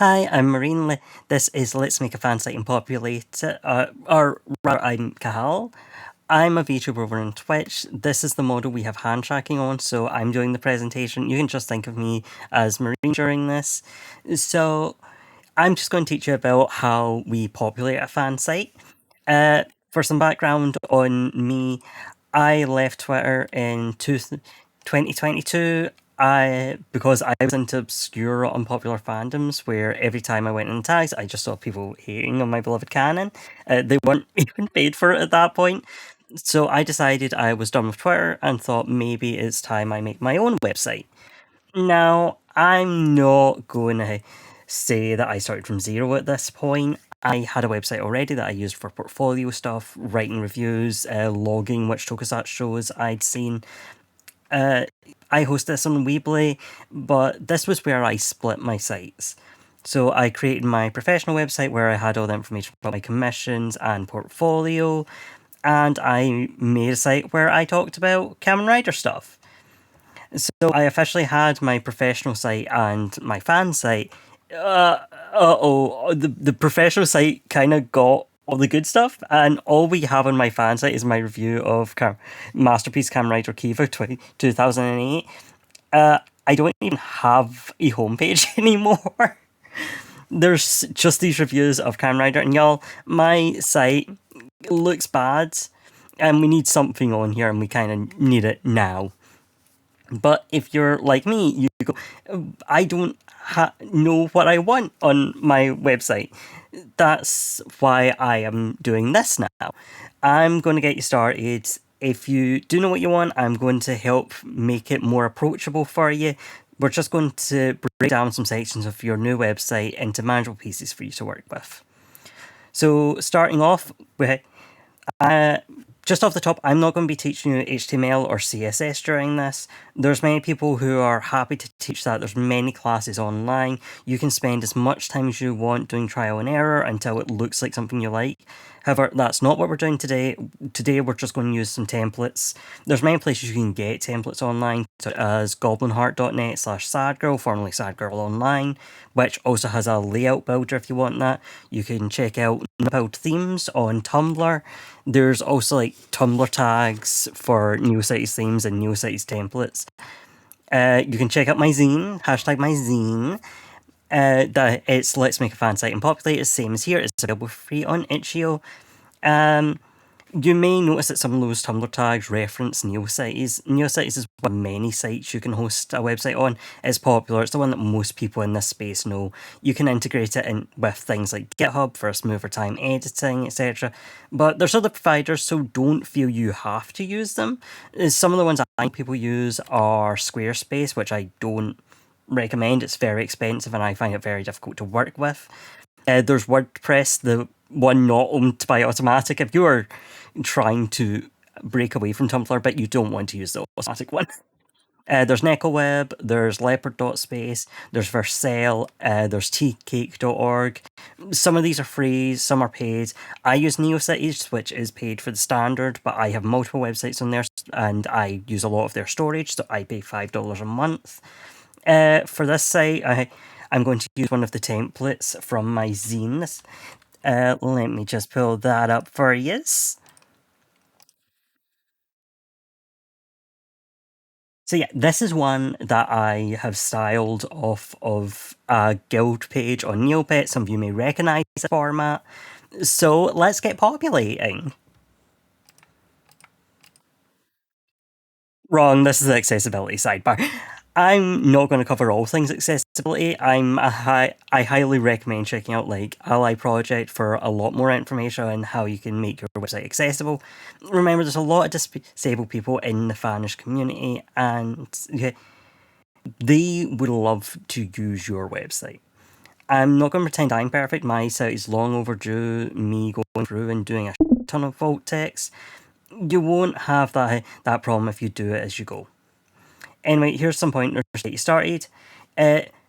Hi, I'm Marine. This is Let's Make a Fansite and Populate, or rather, I'm Kahal. I'm a VTuber over on Twitch. This is the model we have hand tracking on, so I'm doing the presentation. You can just think of me as Marine during this. So, I'm just going to teach you about how we populate a fan site. For some background on me, I left Twitter in 2022. Because I was into obscure, unpopular fandoms where every time I went in tags, I just saw people hating on my beloved canon. They weren't even paid for it at that point. So I decided I was done with Twitter and thought maybe it's time I make my own website. Now, I'm not going to say that I started from zero at this point. I had a website already that I used for portfolio stuff, writing reviews, logging which tokusatsu shows I'd seen. Uh, I host this on Weebly, but this was where I split my sites. So I created my professional website where I had all the information about my commissions and portfolio, and I made a site where I talked about Kamen Rider stuff. So I officially had my professional site and my fan site. The professional site kind of got all the good stuff, and all we have on my fan site is my review of Masterpiece Kamen Rider Kiva 2008. I don't even have a homepage anymore. There's just these reviews of Kamen Rider, and y'all, my site looks bad, and we need something on here, and we kind of need it now. But if you're like me, you go, I don't know what I want on my website. That's why I am doing this now. I'm going to get you started. If you do know what you want, I'm going to help make it more approachable for you. We're just going to break down some sections of your new website into manageable pieces for you to work with. So, starting off with just off the top, I'm not going to be teaching you HTML or CSS during this. There's many people who are happy to teach that. There's many classes online. You can spend as much time as you want doing trial and error until it looks like something you like. However, that's not what we're doing today. Today, we're just going to use some templates. There's many places you can get templates online, such as goblinheart.net/sadgirl, formerly Sadgirl Online, which also has a layout builder if you want that. You can check out build themes on Tumblr. There's also like Tumblr tags for Neocities themes and Neocities templates. You can check out my zine, hashtag my zine. That it's Let's Make a Fansite and Populate, it's same as here. It's available free on itch.io. You may notice that some of those Tumblr tags reference Neocities. Neocities is one of many sites you can host a website on. It's popular, it's the one that most people in this space know. You can integrate it in with things like GitHub for smoother time editing, etc. But there's other providers, so don't feel you have to use them. Some of the ones I think people use are Squarespace, which I don't recommend. It's very expensive and I find it very difficult to work with. There's WordPress, the one not owned by Automatic. If you are trying to break away from Tumblr, but you don't want to use the Automatic one. There's NecoWeb, there's Leopard.space, there's Vercel, there's tcake.org. Some of these are free, some are paid. I use Neocities, which is paid for the standard, but I have multiple websites on there and I use a lot of their storage, so I pay $5 a month. For this site, I'm going to use one of the templates from my zines. Let me just pull that up for you. So yeah, this is one that I have styled off of a guild page on Neopet. Some of you may recognise the format. So let's get populating. Wrong, this is the accessibility sidebar. I'm not going to cover all things accessibility. I highly recommend checking out like Ally Project for a lot more information on how you can make your website accessible. Remember, there's a lot of disabled people in the Fanish community, and they would love to use your website. I'm not going to pretend I'm perfect. My site is long overdue. Me going through and doing a ton of alt text. You won't have that problem if you do it as you go. Anyway, here's some pointers to get you started.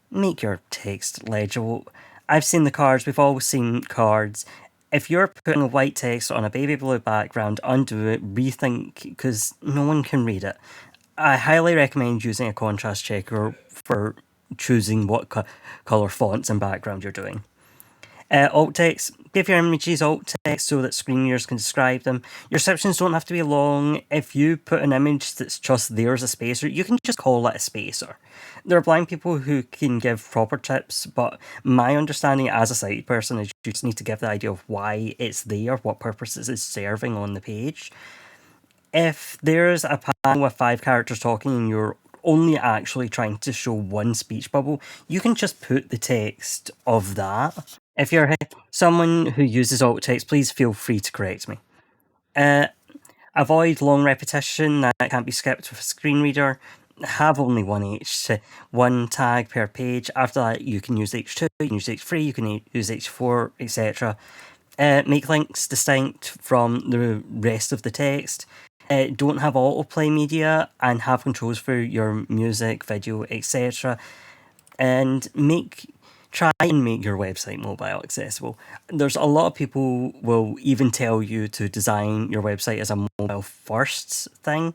Make your text legible. I've seen the cards, we've all seen cards. If you're putting white text on a baby blue background, undo it, rethink, because no one can read it. I highly recommend using a contrast checker for choosing what color fonts and background you're doing. Alt text, give your images alt text so that screen readers can describe them. Your descriptions don't have to be long. If you put an image that's just there as a spacer, you can just call it a spacer. There are blind people who can give proper tips, but my understanding as a sighted person is you just need to give the idea of why it's there, what purposes it's serving on the page. If there's a panel with 5 characters talking and you're only actually trying to show one speech bubble, you can just put the text of that. If you're someone who uses alt text, please feel free to correct me. Uh, Avoid long repetition that can't be skipped with a screen reader. Have only one tag per page. After that, you can use H2, you can use H3, you can use H4, etc. Make links distinct from the rest of the text. Don't have autoplay media and have controls for your music, video, etc. And try and make your website mobile accessible. There's a lot of people will even tell you to design your website as a mobile first thing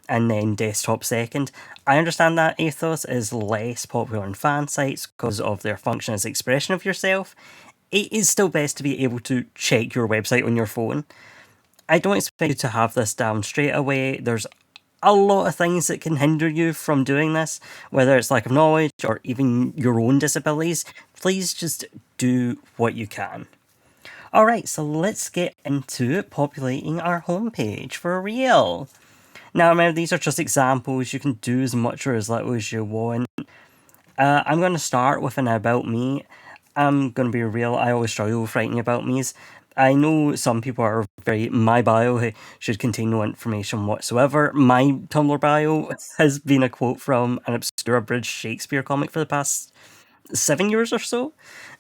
and then desktop second. I understand that ethos is less popular in fan sites because of their function as expression of yourself. It is still best to be able to check your website on your phone. I don't expect you to have this down straight away. There's a lot of things that can hinder you from doing this, whether it's lack of knowledge or even your own disabilities. Please just do what you can. Alright, so let's get into populating our homepage for real. Now, remember, these are just examples. You can do as much or as little as you want. I'm going to start with an about me. I'm going to be real, I always struggle with writing about me's. I know some people are very, my bio should contain no information whatsoever. My Tumblr bio has been a quote from an obscure abridged Shakespeare comic for the past 7 years or so.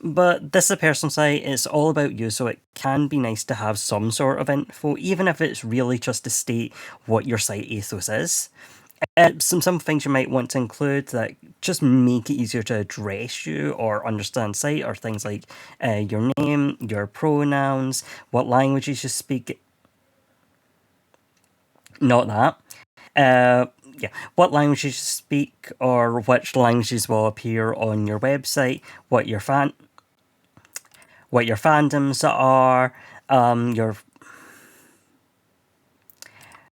But this is a personal site, it's all about you, so it can be nice to have some sort of info, even if it's really just to state what your site ethos is. Some things you might want to include that just make it easier to address you or understand site are things like your name, your pronouns, what languages you speak. Not that. Yeah, what languages you speak or which languages will appear on your website, what your fandoms are,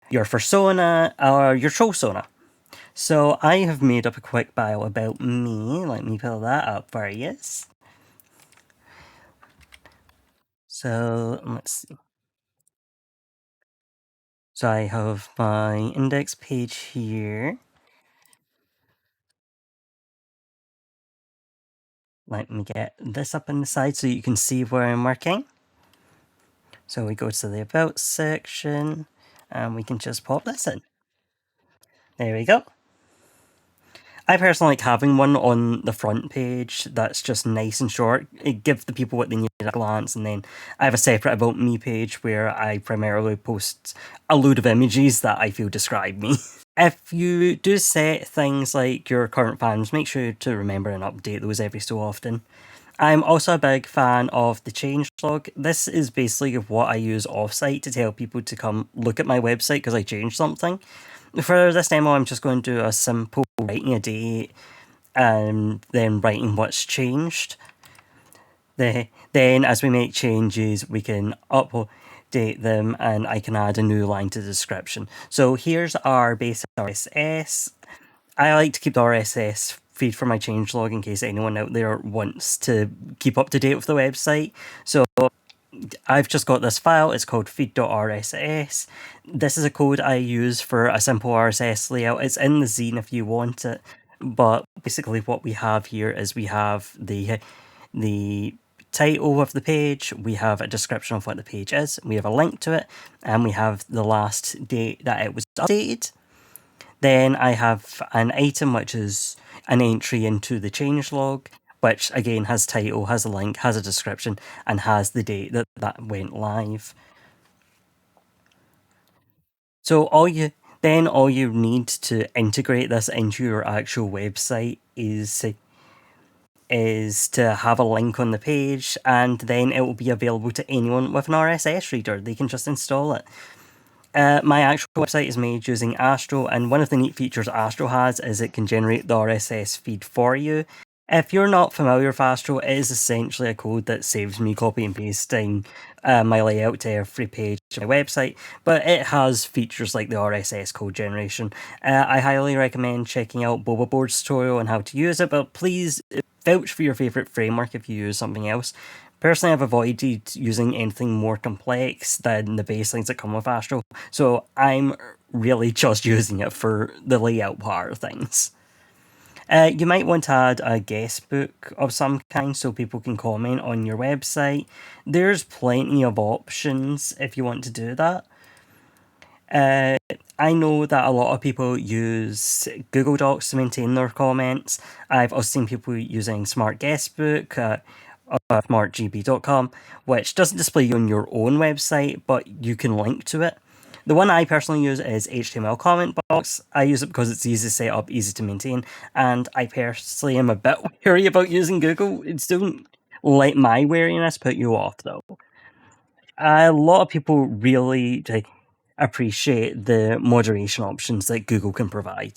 your persona or your trollsona. So I have made up a quick bio about me. Let me pull that up for you. So let's see. So I have my index page here. Let me get this up on the side so you can see where I'm working. So we go to the About section and we can just pop this in. There we go. I personally like having one on the front page that's just nice and short. It gives the people what they need at a glance, and then I have a separate About Me page where I primarily post a load of images that I feel describe me. If you do set things like your current fans, make sure to remember and update those every so often. I'm also a big fan of the changelog. This is basically what I use offsite to tell people to come look at my website because I changed something. For this demo, I'm just going to do a simple writing a date and then writing what's changed. Then, as we make changes, we can update them and I can add a new line to the description. So here's our basic RSS. I like to keep the RSS feed for my changelog in case anyone out there wants to keep up to date with the website. So I've just got this file, it's called feed.rss. This is a code I use for a simple RSS layout. It's in the zine if you want it, but basically what we have here is we have the title of the page, we have a description of what the page is, we have a link to it, and we have the last date that it was updated. Then I have an item which is an entry into the changelog, which again has title, has a link, has a description, and has the date that went live. So all you need to integrate this into your actual website is to have a link on the page, and then it will be available to anyone with an RSS reader. They can just install it. My actual website is made using Astro, and one of the neat features Astro has is it can generate the RSS feed for you. If you're not familiar with Astro, it is essentially a code that saves me copy and pasting my layout to every page of my website, but it has features like the RSS code generation. I highly recommend checking out Boba Board's tutorial on how to use it, but please vouch for your favourite framework if you use something else. Personally, I've avoided using anything more complex than the baselines that come with Astro, so I'm really just using it for the layout part of things. You might want to add a guest book of some kind so people can comment on your website. There's plenty of options if you want to do that. Uh, I know that a lot of people use Google Docs to maintain their comments. I've also seen people using Smart Guestbook, smartgb.com, which doesn't display you on your own website, but you can link to it. The one I personally use is HTML comment box. I use it because it's easy to set up, easy to maintain, and I personally am a bit wary about using Google. It's don't let my wariness put you off though. A lot of people really appreciate the moderation options that Google can provide.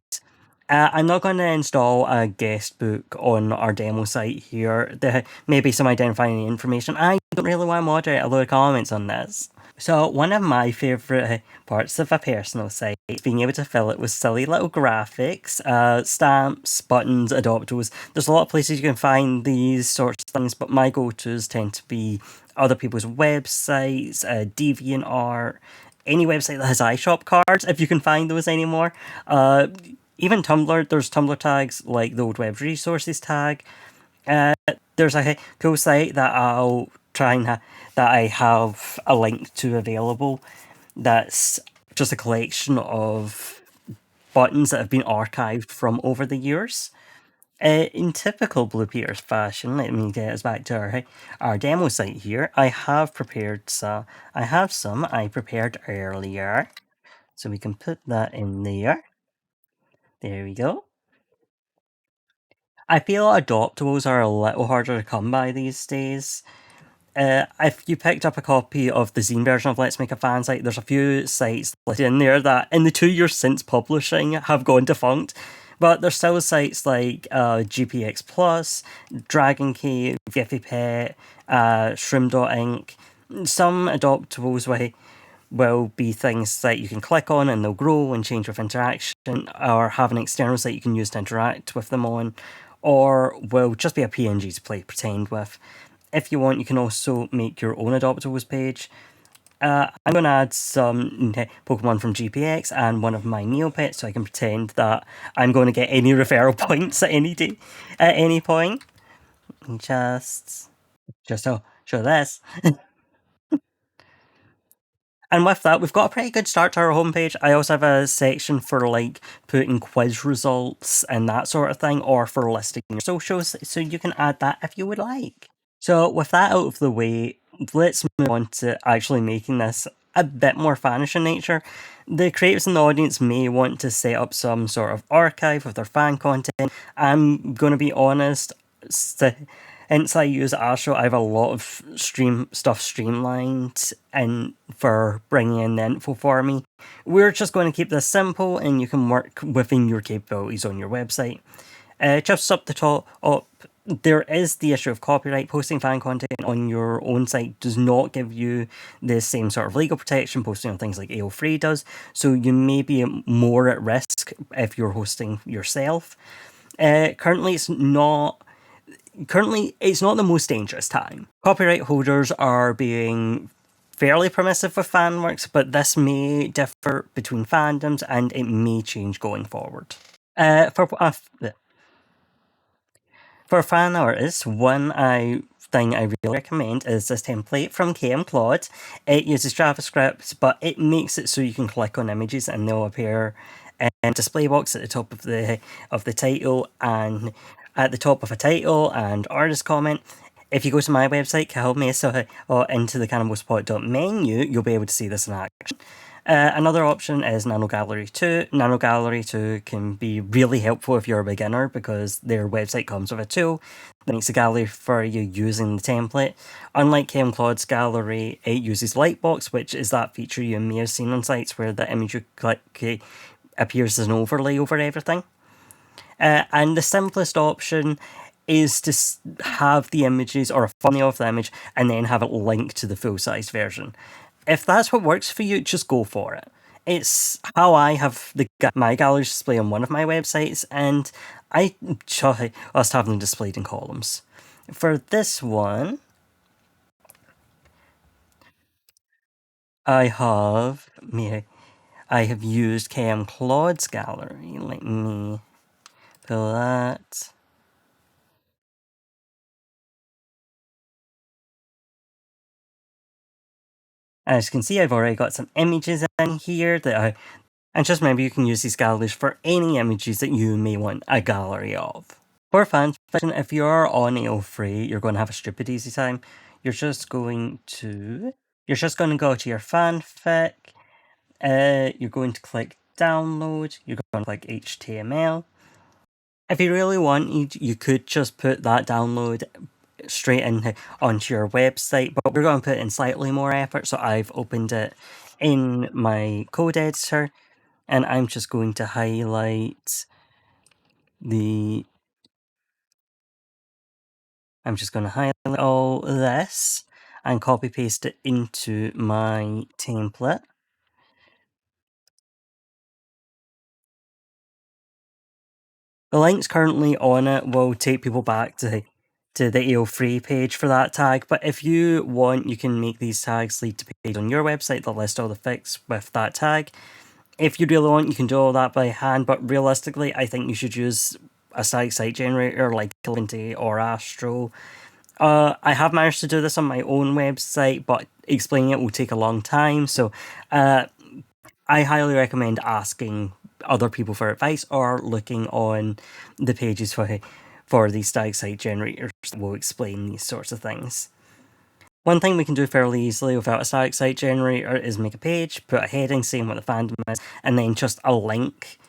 I'm not going to install a guest book on our demo site here. There may be some identifying information. I don't really want to moderate a lot of comments on this. So one of my favourite parts of a personal site is being able to fill it with silly little graphics, stamps, buttons, adoptables. There's a lot of places you can find these sorts of things, but my go-tos tend to be other people's websites, DeviantArt, any website that has iShop cards, if you can find those anymore. Even Tumblr, there's Tumblr tags like the old web resources tag. There's a cool site that I'll try and that I have a link to available. That's just a collection of buttons that have been archived from over the years. In typical Blue Peters fashion, let me get us back to our demo site here. I have prepared some. I have some I prepared earlier, so we can put that in there. There we go. I feel adoptables are a little harder to come by these days. If you picked up a copy of the zine version of Let's Make a Fansite, there's a few sites listed in there that, in the 2 years since publishing, have gone defunct. But there's still sites like GPX Plus, Dragon Cave, Giphy Pet, Shroom.ink. Some adoptables will be things that you can click on and they'll grow and change with interaction, or have an external site you can use to interact with them on, or will just be a PNG to play pretend with. If you want, you can also make your own adoptables page. I'm going to add some Pokemon from GPX and one of my Neopets so I can pretend that I'm going to get any referral points at any day, at any point. Just show this. And with that, we've got a pretty good start to our homepage. I also have a section for like putting quiz results and that sort of thing, or for listing your socials, so you can add that if you would like. So with that out of the way, let's move on to actually making this a bit more fanish in nature. The creators in the audience may want to set up some sort of archive of their fan content. I'm going to be honest, since I use Astro, I have a lot of stuff streamlined and for bringing in the info for me. We're just going to keep this simple and you can work within your capabilities on your website. Just up the top, there is the issue of copyright. Posting fan content on your own site does not give you the same sort of legal protection posting on things like AO3 does, so you may be more at risk if you're hosting yourself. Currently, it's not the most dangerous time. Copyright holders are being fairly permissive with fan works, but this may differ between fandoms and it may change going forward. For fan artists, thing I really recommend is this template from KM Claude. It uses JavaScript, but it makes it so you can click on images and they'll appear in display box at the top of the title and at the top of a title and artist comment. If you go to my website, Kahel Mesa, or into the cannibalspot menu, you'll be able to see this in action. Another option is Nano Gallery 2. Nano Gallery 2 can be really helpful if you're a beginner because their website comes with a tool that makes a gallery for you using the template. Unlike Kem Claude's gallery, it uses Lightbox, which is that feature you may have seen on sites where the image you click appears as an overlay over everything. And the simplest option is to have the images or a thumbnail of the image and then have it linked to the full-size version. If that's what works for you, just go for it. It's how I have my galleries display on one of my websites, and I just have them displayed in columns. For this one, I have used KM Claude's gallery. Let me pull that. As you can see, I've already got some images in here and just remember you can use these galleries for any images that you may want a gallery of. For fanfiction, if you're on AO3, you're going to have a stupid easy time. You're just going to go to your fanfic. You're going to click download. You're going to click HTML. If you really want, you could just put that download straight onto your website, but we're going to put in slightly more effort, so I've opened it in my code editor, and I'm just going to highlight all this and copy paste it into my template. The links currently on it will take people back to the AO3 page for that tag, but if you want, you can make these tags lead to pages on your website that list all the fics with that tag. If you really want, you can do all that by hand, but realistically, I think you should use a static site generator like Kilvinty or Astro. I have managed to do this on my own website, but explaining it will take a long time, so I highly recommend asking other people for advice or looking on the pages for these static site generators that will explain these sorts of things. One thing we can do fairly easily without a static site generator is make a page, put a heading saying what the fandom is, and then just a link.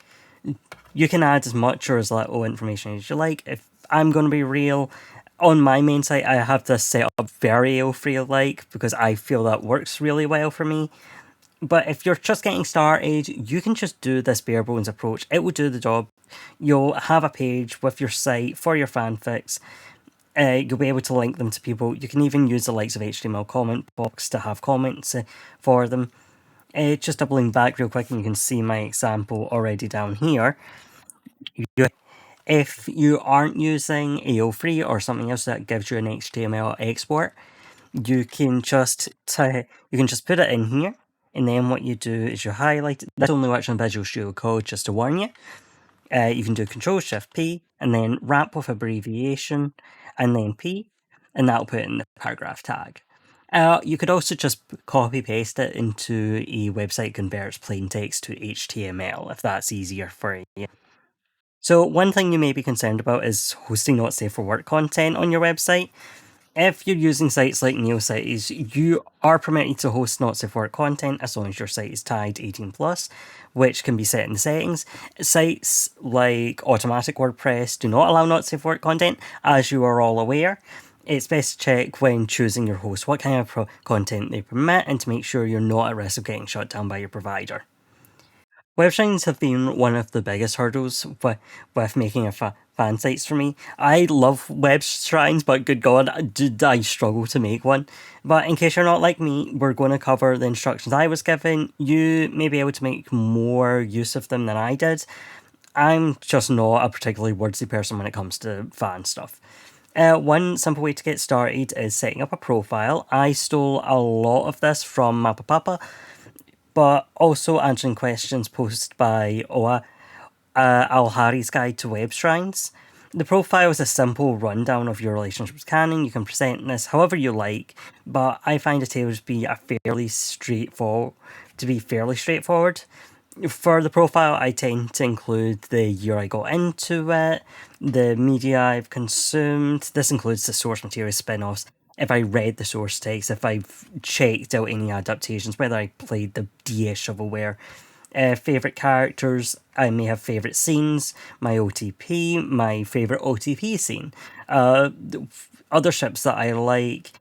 You can add as much or as little information as you like. If I'm going to be real, on my main site I have this set up very AO3-like because I feel that works really well for me. But if you're just getting started, you can just do this bare bones approach. It will do the job. You'll have a page with your site for your fanfics. You'll be able to link them to people. You can even use the likes of HTML comment box to have comments for them. Just doubling back real quick, and you can see my example already down here. If you aren't using AO3 or something else that gives you an HTML export, you can just put it in here, and then what you do is you highlight it. This only works on Visual Studio Code, just to warn you. You can do Control-Shift-P, and then wrap with abbreviation, and then P, and that'll put it in the paragraph tag. You could also just copy-paste it into a website converts plain text to HTML, if that's easier for you. So one thing you may be concerned about is hosting not safe for work content on your website. If you're using sites like NeoCities, you are permitted to host not safe for work content as long as your site is tagged 18+, which can be set in the settings. Sites like Automatic WordPress do not allow not safe for work content, as you are all aware. It's best to check when choosing your host what kind of content they permit and to make sure you're not at risk of getting shut down by your provider. Web shrines have been one of the biggest hurdles with making a fan sites for me. I love web shrines, but good God, did I struggle to make one. But in case you're not like me, we're going to cover the instructions I was given. You may be able to make more use of them than I did. I'm just not a particularly wordsy person when it comes to fan stuff. One simple way to get started is setting up a profile. I stole a lot of this from Mapapapa, but also answering questions posted by Oa, Al-Hari's Guide to Web Shrines. The profile is a simple rundown of your relationship with canon. You can present this however you like, but I find it to be fairly straightforward. For the profile, I tend to include the year I got into it, the media I've consumed. This includes the source material spin-offs, if I read the source text, if I've checked out any adaptations, whether I played the DS shovelware. Favorite characters, I may have favorite scenes, my OTP, my favorite OTP scene, other ships that I like,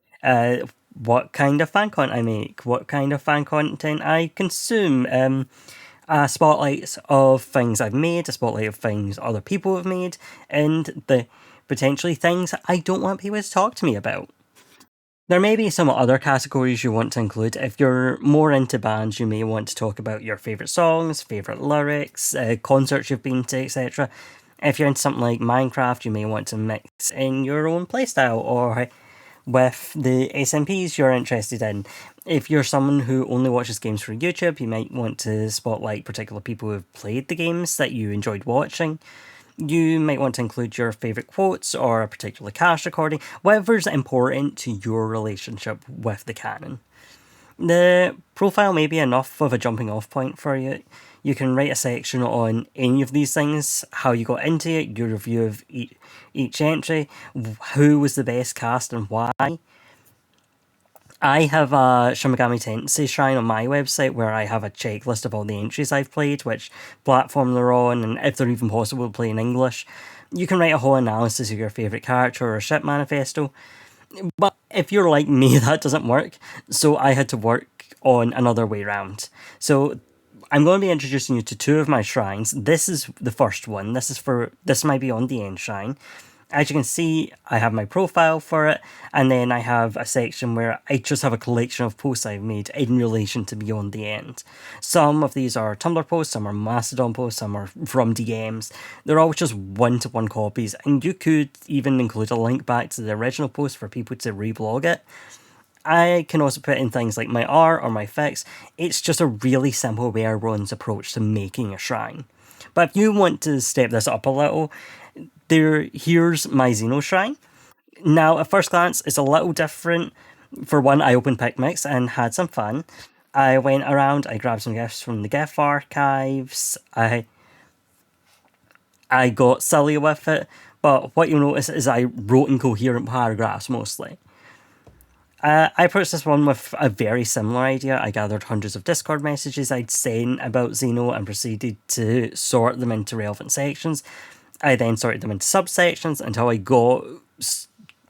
what kind of fan content I make, what kind of fan content I consume, spotlights of things I've made, a spotlight of things other people have made, and the potentially things I don't want people to talk to me about. There may be some other categories you want to include. If you're more into bands, you may want to talk about your favourite songs, favourite lyrics, concerts you've been to, etc. If you're into something like Minecraft, you may want to mix in your own playstyle or with the SMPs you're interested in. If you're someone who only watches games for YouTube, you might want to spotlight particular people who've played the games that you enjoyed watching. You might want to include your favourite quotes or a particular cast recording, whatever's important to your relationship with the canon. The profile may be enough of a jumping off point for you. You can write a section on any of these things, how you got into it, your review of each entry, who was the best cast and why. I have a Shimigami Tensei shrine on my website where I have a checklist of all the entries I've played, which platform they're on, and if they're even possible to play in English. You can write a whole analysis of your favourite character or ship manifesto. But if you're like me, that doesn't work, so I had to work on another way round. So I'm going to be introducing you to two of my shrines. This is the first one. This is my Beyond the End shrine. As you can see, I have my profile for it, and then I have a section where I just have a collection of posts I've made in relation to Beyond the End. Some of these are Tumblr posts, some are Mastodon posts, some are from DMs. They're all just one-to-one copies, and you could even include a link back to the original post for people to reblog it. I can also put in things like my art or my fix. It's just a really simple bare bones approach to making a shrine. But if you want to step this up a little, here's my Xeno shrine. Now, at first glance, it's a little different. For one, I opened PicMix and had some fun. I went around, I grabbed some gifts from the GIF archives. I got silly with it, but what you'll notice is I wrote incoherent paragraphs mostly. I approached this one with a very similar idea. I gathered hundreds of Discord messages I'd sent about Xeno and proceeded to sort them into relevant sections. I then sorted them into subsections until I got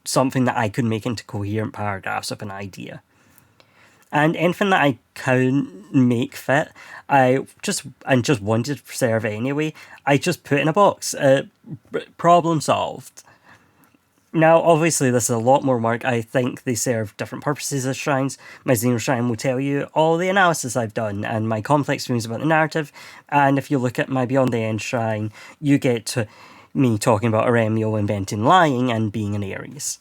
something that I could make into coherent paragraphs of an idea. And anything that I couldn't make fit, I just wanted to preserve anyway, I just put in a box. Problem solved. Now, obviously, this is a lot more work. I think they serve different purposes as shrines. My Xeno shrine will tell you all the analysis I've done and my complex views about the narrative. And if you look at my Beyond the End shrine, you get to me talking about Aremio inventing lying and being an Aries.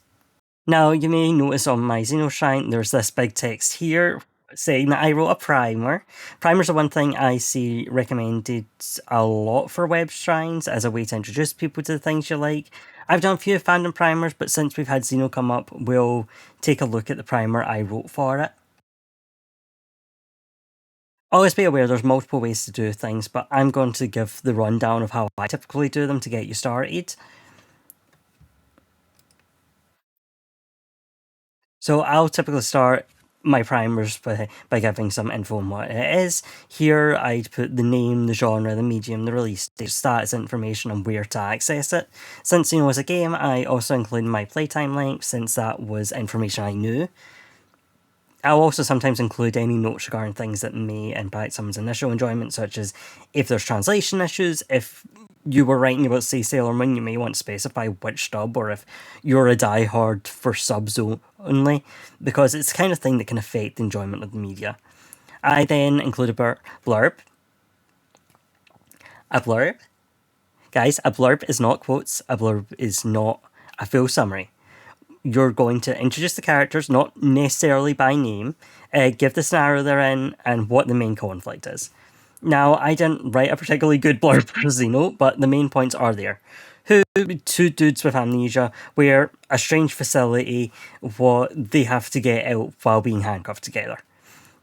Now, you may notice on my Xeno shrine, there's this big text here saying that I wrote a primer. Primers are one thing I see recommended a lot for web shrines as a way to introduce people to the things you like. I've done a few fandom primers, but since we've had Xeno come up, we'll take a look at the primer I wrote for it. Always be aware there's multiple ways to do things, but I'm going to give the rundown of how I typically do them to get you started. So I'll typically start my primers by giving some info on what it is. Here I'd put the name, the genre, the medium, the release date, stats information, and where to access it. Since Xeno was a game, I also included my playtime length, since that was information I knew. I'll also sometimes include any notes regarding things that may impact someone's initial enjoyment, such as if there's translation issues, if you were writing about, say, Sailor Moon, you may want to specify which dub, or if you're a diehard for subs only, because it's the kind of thing that can affect the enjoyment of the media. I then include a blurb. A blurb? Guys, a blurb is not quotes, a blurb is not a full summary. You're going to introduce the characters, not necessarily by name, give the scenario they're in, and what the main conflict is. Now, I didn't write a particularly good blurb for Xeno, but the main points are there. Two dudes with amnesia, where a strange facility, what they have to get out while being handcuffed together.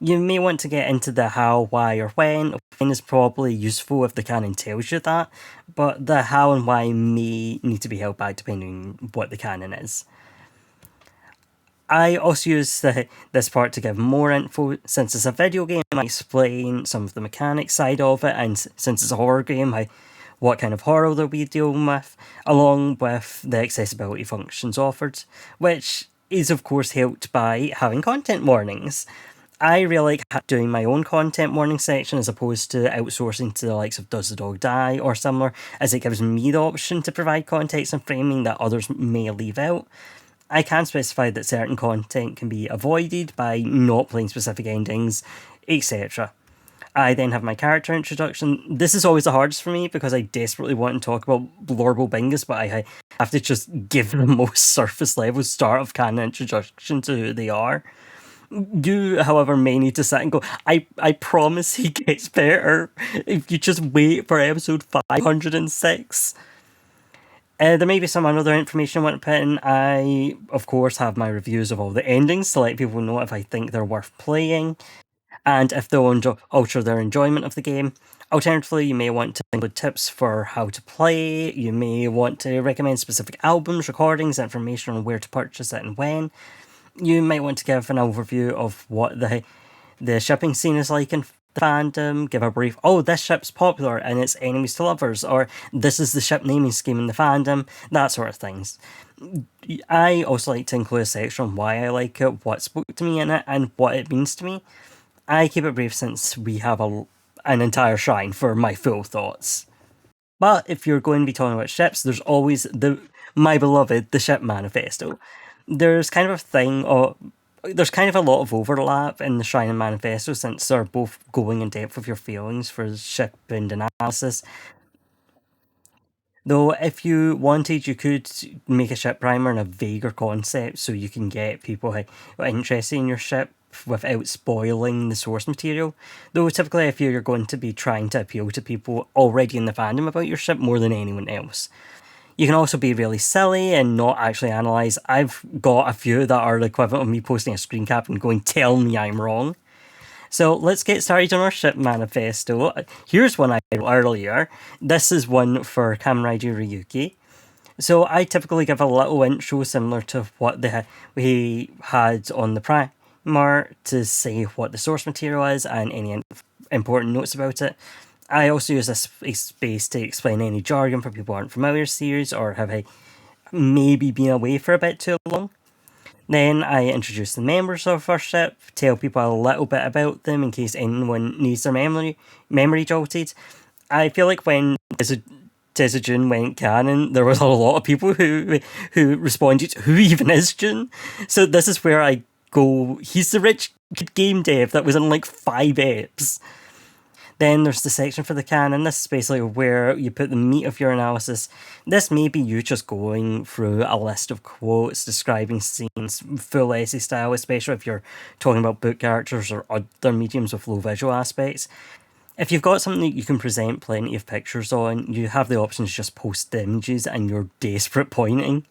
You may want to get into the how, why, or when. When is probably useful if the canon tells you that, but the how and why may need to be held back depending on what the canon is. I also use this part to give more info. Since it's a video game, I explain some of the mechanics side of it, and since it's a horror game, what kind of horror they'll be dealing with, along with the accessibility functions offered, which is of course helped by having content warnings. I really like doing my own content warning section as opposed to outsourcing to the likes of Does the Dog Die or similar, as it gives me the option to provide context and framing that others may leave out. I can specify that certain content can be avoided by not playing specific endings, etc. I then have my character introduction. This is always the hardest for me because I desperately want to talk about Lorbo Bingus, but I have to just give the most surface level start of canon introduction to who they are. You, however, may need to sit and go, I promise he gets better if you just wait for episode 506. There may be some other information I want to put in. I, of course, have my reviews of all the endings to let people know if I think they're worth playing and if they'll alter their enjoyment of the game. Alternatively, you may want to include tips for how to play. You may want to recommend specific albums, recordings, information on where to purchase it and when. You might want to give an overview of what the shipping scene is like in the fandom, give a brief, oh, this ship's popular and it's enemies to lovers, or this is the ship naming scheme in the fandom, that sort of things. I also like to include a section on why I like it, what spoke to me in it, and what it means to me. I keep it brief since we have an entire shrine for my full thoughts. But if you're going to be talking about ships, there's always my beloved, the ship manifesto. There's kind of a thing, or there's kind of a lot of overlap in the Shrine and Manifesto since they're both going in depth with your feelings for ship and analysis. Though, if you wanted, you could make a ship primer and a vaguer concept so you can get people interested in your ship without spoiling the source material. Though, typically, if you're going to be trying to appeal to people already in the fandom about your ship more than anyone else. You can also be really silly and not actually analyse. I've got a few that are the equivalent of me posting a screen cap and going, tell me I'm wrong. So let's get started on our ship manifesto. Here's one I wrote earlier. This is one for Kamen Rider Ryuki. So I typically give a little intro similar to what we had on the primer to say what the source material is and any important notes about it. I also use this space to explain any jargon for people who aren't familiar with the series or have maybe been away for a bit too long. Then I introduce the members of our ship, tell people a little bit about them in case anyone needs their memory jolted. I feel like when Tessa June went canon, there was a lot of people who responded, who even is June? So this is where I go, he's the rich kid game dev that was in like 5 eps. Then there's the section for the canon. This is basically where you put the meat of your analysis. This may be you just going through a list of quotes describing scenes, full essay style, especially if you're talking about book characters or other mediums with low visual aspects. If you've got something that you can present plenty of pictures on, you have the option to just post the images and you're desperate pointing.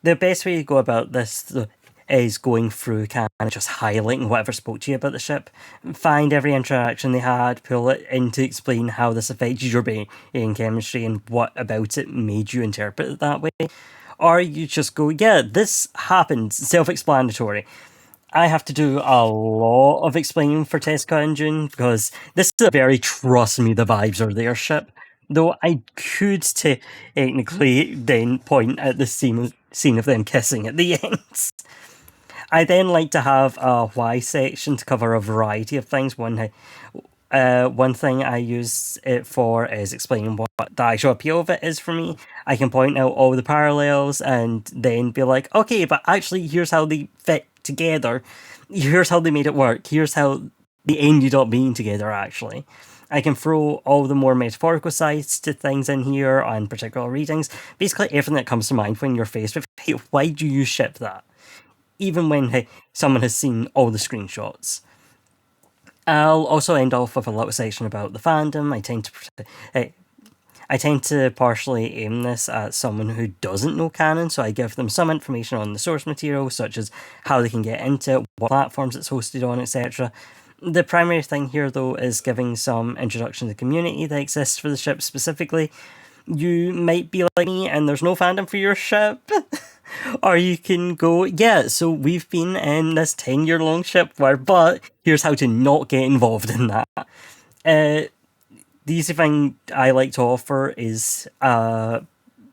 The best way to go about this is going through canon and just highlighting whatever spoke to you about the ship. Find every interaction they had, pull it in to explain how this affected your brain chemistry and what about it made you interpret it that way. Or you just go, yeah, this happened, self-explanatory. I have to do a lot of explaining for Tesca and June because this is a very trust me, the vibes are there ship. Though I could technically then point at the scene of them kissing at the end. I then like to have a why section to cover a variety of things. One thing I use it for is explaining what the actual appeal of it is for me. I can point out all the parallels and then be like, okay, but actually here's how they fit together. Here's how they made it work. Here's how they ended up being together, actually. I can throw all the more metaphorical sides to things in here and particular readings. Basically everything that comes to mind when you're faced with, hey, why do you ship that? Even when someone has seen all the screenshots. I'll also end off with a little section about the fandom. I tend to partially aim this at someone who doesn't know canon, so I give them some information on the source material, such as how they can get into it, what platforms it's hosted on, etc. The primary thing here, though, is giving some introduction to the community that exists for the ship specifically. You might be like me and there's no fandom for your ship. Or you can go, yeah, so we've been in this 10-year long ship war, but here's how to not get involved in that. Uh, the easy thing I like to offer is a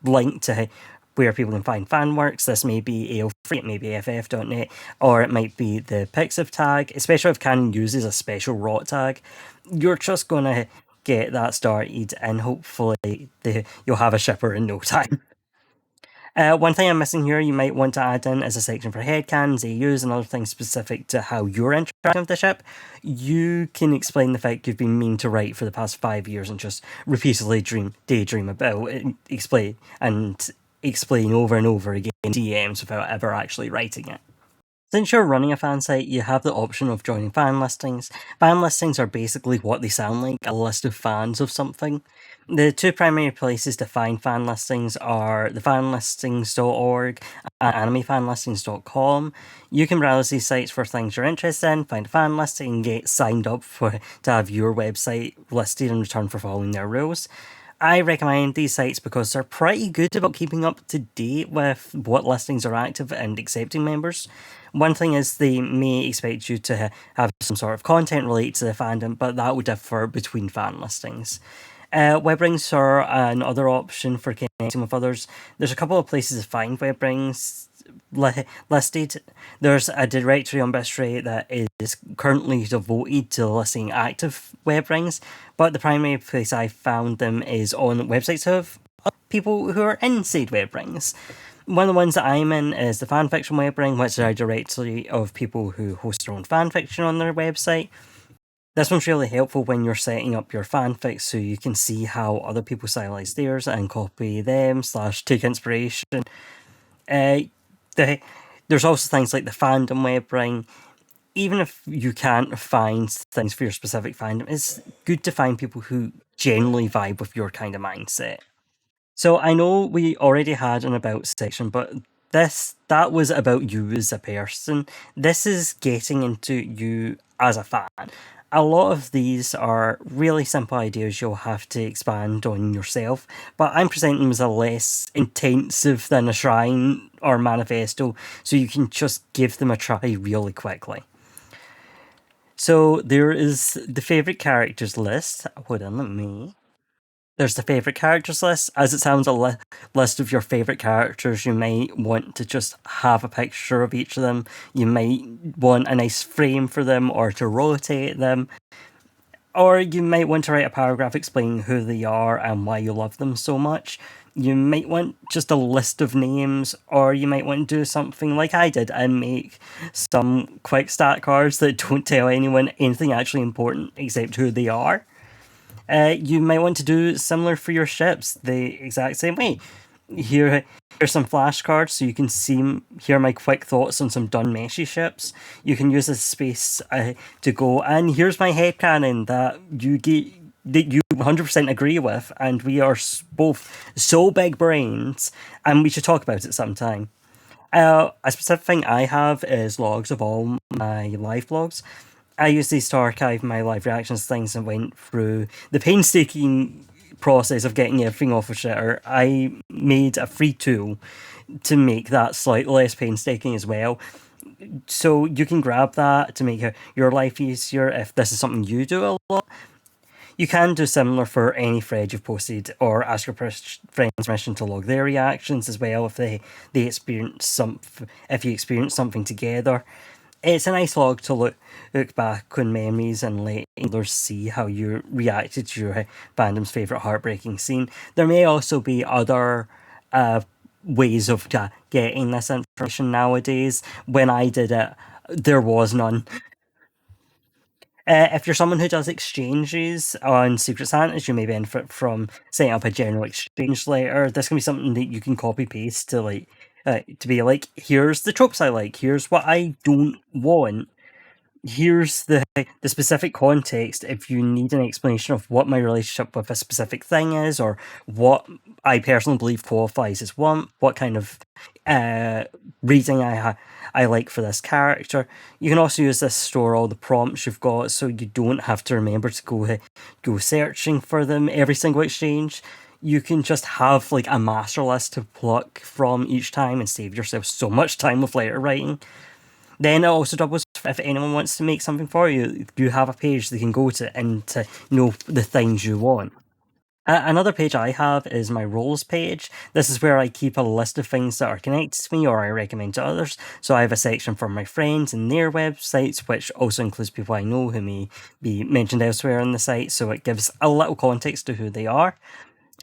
link to where people can find fan works. This may be AO3, it may be FF.net, or it might be the Pixiv tag, especially if Canon uses a special rot tag. You're just going to get that started, and hopefully you'll have a shipper in no time. One thing I'm missing here, you might want to add in is a section for headcanons, AUs, and other things specific to how you're interacting with the ship. You can explain the fact you've been meaning to write for the past 5 years and just repeatedly daydream about it, explain over and over again in DMs without ever actually writing it. Since you're running a fan site, you have the option of joining fan listings. Fan listings are basically what they sound like, a list of fans of something. The two primary places to find fan listings are thefanlistings.org and animefanlistings.com. You can browse these sites for things you're interested in, find a fan listing, and get signed up to have your website listed in return for following their rules. I recommend these sites because they're pretty good about keeping up to date with what listings are active and accepting members. One thing is they may expect you to have some sort of content related to the fandom, but that would differ between fan listings. Web rings are another option for connecting with others. There's a couple of places to find web rings listed. There's a directory on Bistray that is currently devoted to listing active web rings, but the primary place I found them is on websites of people who are in said web rings. One of the ones that I'm in is the fanfiction web ring, which is a directory of people who host their own fanfiction on their website. This one's really helpful when you're setting up your fanfics so you can see how other people stylize theirs and copy them / take inspiration. There's also things like the fandom web ring. Even if you can't find things for your specific fandom, it's good to find people who generally vibe with your kind of mindset. So I know we already had an about section, but that was about you as a person. This is getting into you as a fan. A lot of these are really simple ideas you'll have to expand on yourself, but I'm presenting them as a less intensive than a shrine or manifesto, so you can just give them a try really quickly. So there is the favourite characters list. Hold on, let me. There's the favourite characters list. As it sounds, a list of your favourite characters. You might want to just have a picture of each of them. You might want a nice frame for them or to rotate them. Or you might want to write a paragraph explaining who they are and why you love them so much. You might want just a list of names, or you might want to do something like I did and make some quick stat cards that don't tell anyone anything actually important except who they are. You might want to do similar for your ships, the exact same way. Here's some flashcards so you can hear my quick thoughts on some done meshy ships. You can use this space to go, and here's my headcanon that you 100% agree with, and we are both so big brains, and we should talk about it sometime. A specific thing I have is logs of all my live blogs. I use these to archive my live reactions things and went through the painstaking process of getting everything off of Shitter. I made a free tool to make that slightly less painstaking as well. So you can grab that to make your life easier if this is something you do a lot. You can do similar for any thread you've posted, or ask your friends permission to log their reactions as well if they experience if you experience something together. It's a nice log to look back on memories and let others see how you reacted to your fandom's favourite heartbreaking scene. There may also be other ways of getting this information nowadays. When I did it, there was none. If you're someone who does exchanges on Secret Santas, you may benefit from setting up a general exchange letter. This can be something that you can copy paste to be like, here's the tropes I like, here's what I don't want, here's the specific context if you need an explanation of what my relationship with a specific thing is, or what I personally believe qualifies as what kind of reading I like for this character. You can also use this to store all the prompts you've got, so you don't have to remember to go searching for them every single exchange. you can just have like a master list to pluck from each time and save yourself so much time with letter writing. Then it also doubles if anyone wants to make something for you, you have a page they can go to and to know the things you want. Another page I have is my roles page. This is where I keep a list of things that are connected to me or I recommend to others. So I have a section for my friends and their websites, which also includes people I know who may be mentioned elsewhere on the site. So it gives a little context to who they are.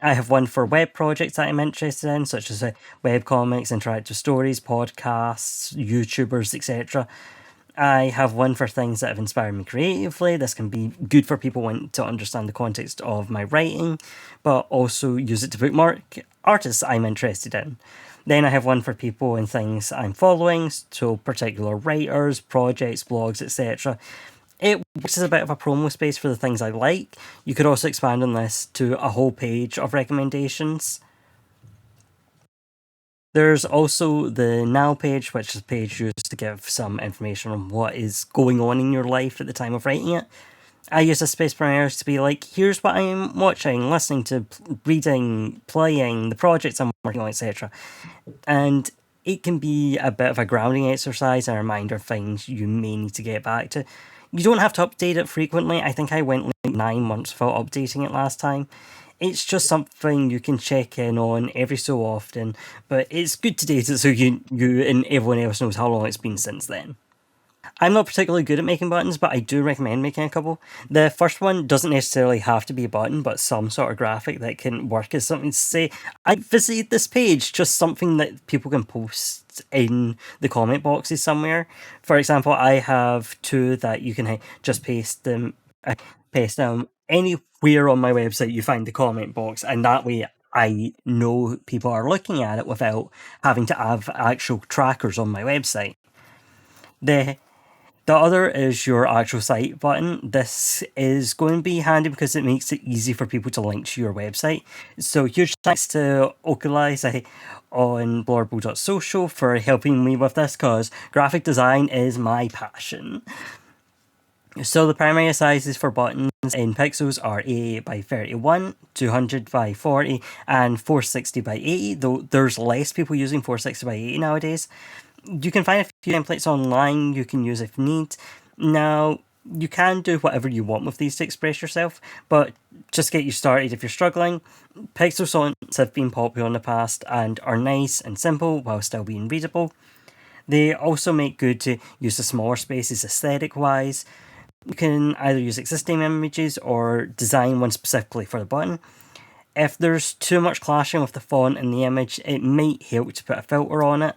I have one for web projects that I'm interested in, such as web comics, interactive stories, podcasts, YouTubers, etc. I have one for things that have inspired me creatively. This can be good for people wanting to understand the context of my writing, but also use it to bookmark artists I'm interested in. Then I have one for people and things I'm following, so particular writers, projects, blogs, etc. It works as a bit of a promo space for the things I like. You could also expand on this to a whole page of recommendations. There's also the now page, which is a page used to give some information on what is going on in your life at the time of writing it. I use this space primarily to be like, here's what I'm watching, listening to, reading, playing, the projects I'm working on, etc. And it can be a bit of a grounding exercise and a reminder of things you may need to get back to. You don't have to update it frequently. I think I went like 9 months without updating it last time. It's just something you can check in on every so often, but it's good to date it so you and everyone else knows how long it's been since then. I'm not particularly good at making buttons, but I do recommend making a couple. The first one doesn't necessarily have to be a button, but some sort of graphic that can work as something to say, I visited this page, just something that people can post in the comment boxes somewhere. For example, I have two that you can just paste them anywhere on my website you find the comment box, and that way I know people are looking at it without having to have actual trackers on my website. The the other is your actual site button. This is going to be handy because it makes it easy for people to link to your website. So huge thanks to Okulai on blorbo.social for helping me with this because graphic design is my passion. So the primary sizes for buttons in pixels are 88 by 31, 200 by 40, and 460 by 80, though there's less people using 460 by 80 nowadays. You can find a few templates online you can use if need. Now, you can do whatever you want with these to express yourself, but just get you started if you're struggling. Pixel fonts have been popular in the past and are nice and simple while still being readable. They also make good to use the smaller spaces aesthetic wise. You can either use existing images or design one specifically for the button. If there's too much clashing with the font and the image, it might help to put a filter on it.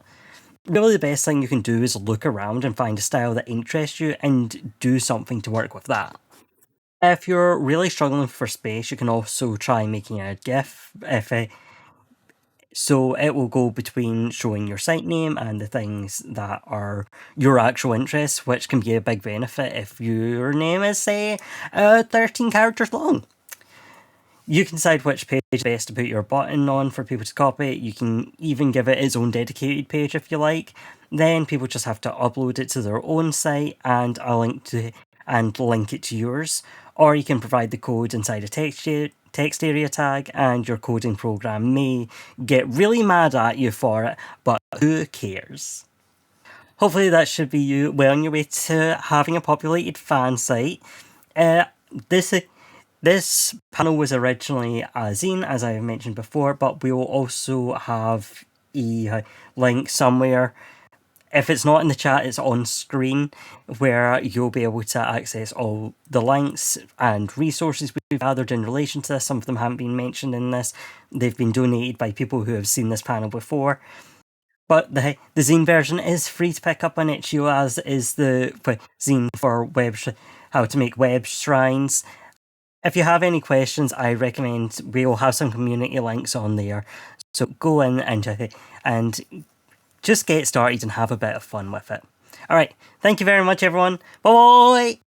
Really, the best thing you can do is look around and find a style that interests you and do something to work with that. If you're really struggling for space, you can also try making a GIF. So it will go between showing your site name and the things that are your actual interests, which can be a big benefit if your name is, say, 13 characters long. You can decide which page is best to put your button on for people to copy. You can even give it its own dedicated page if you like. Then people just have to upload it to their own site and link it to yours. Or you can provide the code inside a text area tag, and your coding program may get really mad at you for it, but who cares? Hopefully that should be you well on your way to having a populated fan site. This this panel was originally a zine, as I have mentioned before, but we will also have a link somewhere. If it's not in the chat, it's on screen where you'll be able to access all the links and resources we've gathered in relation to this. Some of them haven't been mentioned in this. They've been donated by people who have seen this panel before. But the zine version is free to pick up on itch.io, as is the zine for how to make web shrines. If you have any questions, I recommend we will have some community links on there. So go in and just get started and have a bit of fun with it. Alright, thank you very much everyone. Bye!